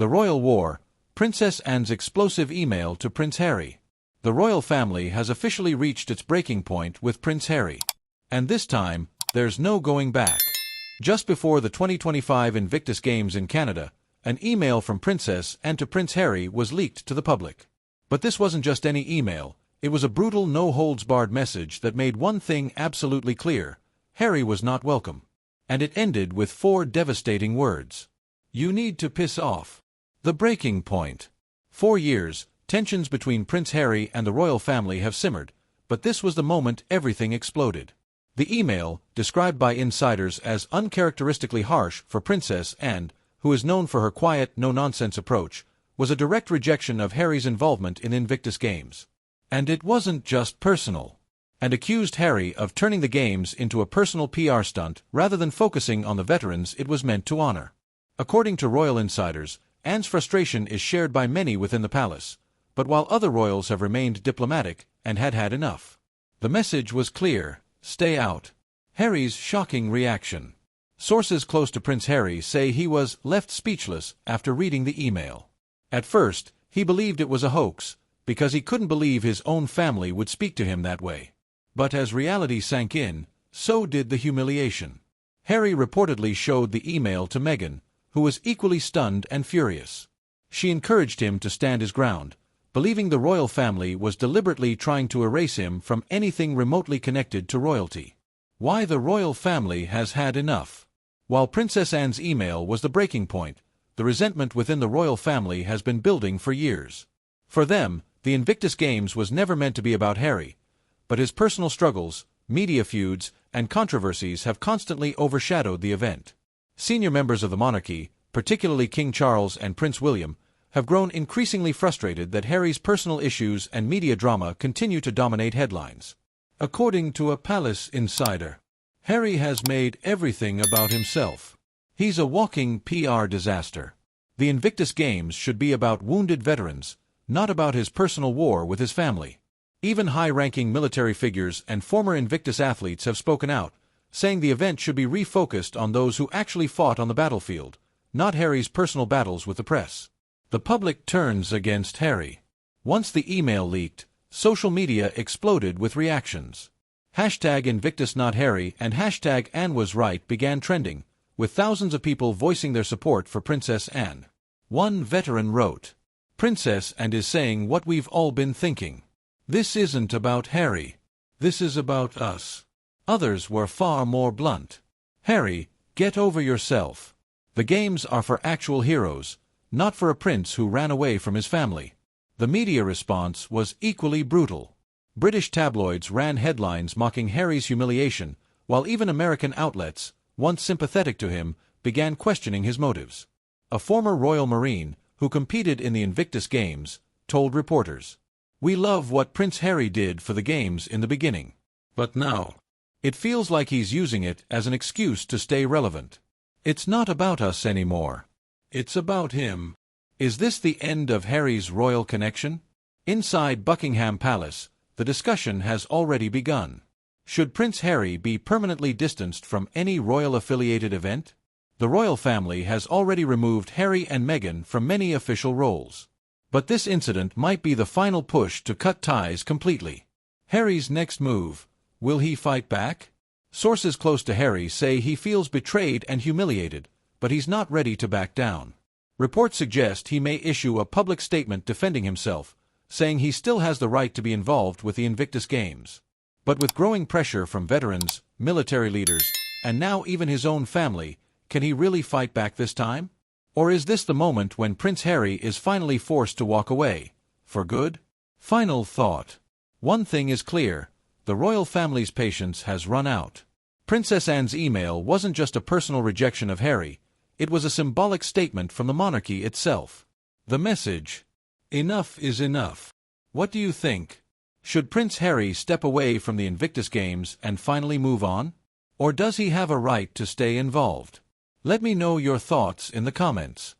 The Royal War, Princess Anne's explosive email to Prince Harry. The royal family has officially reached its breaking point with Prince Harry. And this time, there's no going back. Just before the 2025 Invictus Games in Canada, an email from Princess Anne to Prince Harry was leaked to the public. But this wasn't just any email, it was a brutal no-holds-barred message that made one thing absolutely clear: Harry was not welcome. And it ended with 4 devastating words. "You need to piss off." The breaking point. For years, tensions between Prince Harry and the royal family have simmered, but this was the moment everything exploded. The email, described by insiders as uncharacteristically harsh for Princess Anne, who is known for her quiet, no-nonsense approach, was a direct rejection of Harry's involvement in Invictus Games. And it wasn't just personal. And accused Harry of turning the games into a personal PR stunt rather than focusing on the veterans it was meant to honor. According to royal insiders, Anne's frustration is shared by many within the palace, but while other royals have remained diplomatic and had had enough. The message was clear: stay out. Harry's shocking reaction. Sources close to Prince Harry say he was left speechless after reading the email. At first, he believed it was a hoax, because he couldn't believe his own family would speak to him that way. But as reality sank in, so did the humiliation. Harry reportedly showed the email to Meghan, who was equally stunned and furious. She encouraged him to stand his ground, believing the royal family was deliberately trying to erase him from anything remotely connected to royalty. Why the royal family has had enough. While Princess Anne's email was the breaking point, the resentment within the royal family has been building for years. For them, the Invictus Games was never meant to be about Harry, but his personal struggles, media feuds, and controversies have constantly overshadowed the event. Senior members of the monarchy, particularly King Charles and Prince William, have grown increasingly frustrated that Harry's personal issues and media drama continue to dominate headlines. According to a palace insider, Harry has made everything about himself. He's a walking PR disaster. The Invictus Games should be about wounded veterans, not about his personal war with his family. Even high-ranking military figures and former Invictus athletes have spoken out, saying the event should be refocused on those who actually fought on the battlefield, not Harry's personal battles with the press. The public turns against Harry. Once the email leaked, social media exploded with reactions. #InvictusNotHarry and #AnneWasRight began trending, with thousands of people voicing their support for Princess Anne. One veteran wrote, "Princess Anne is saying what we've all been thinking. This isn't about Harry. This is about us." Others were far more blunt. "Harry, get over yourself. The games are for actual heroes, not for a prince who ran away from his family." The media response was equally brutal. British tabloids ran headlines mocking Harry's humiliation, while even American outlets, once sympathetic to him, began questioning his motives. A former Royal Marine, who competed in the Invictus Games, told reporters, "We love what Prince Harry did for the games in the beginning. But now, it feels like he's using it as an excuse to stay relevant. It's not about us anymore. It's about him." Is this the end of Harry's royal connection? Inside Buckingham Palace, the discussion has already begun. Should Prince Harry be permanently distanced from any royal-affiliated event? The royal family has already removed Harry and Meghan from many official roles. But this incident might be the final push to cut ties completely. Harry's next move. Will he fight back? Sources close to Harry say he feels betrayed and humiliated, but he's not ready to back down. Reports suggest he may issue a public statement defending himself, saying he still has the right to be involved with the Invictus Games. But with growing pressure from veterans, military leaders, and now even his own family, can he really fight back this time? Or is this the moment when Prince Harry is finally forced to walk away, for good? Final thought. One thing is clear. The royal family's patience has run out. Princess Anne's email wasn't just a personal rejection of Harry, it was a symbolic statement from the monarchy itself. The message: enough is enough. What do you think? Should Prince Harry step away from the Invictus Games and finally move on? Or does he have a right to stay involved? Let me know your thoughts in the comments.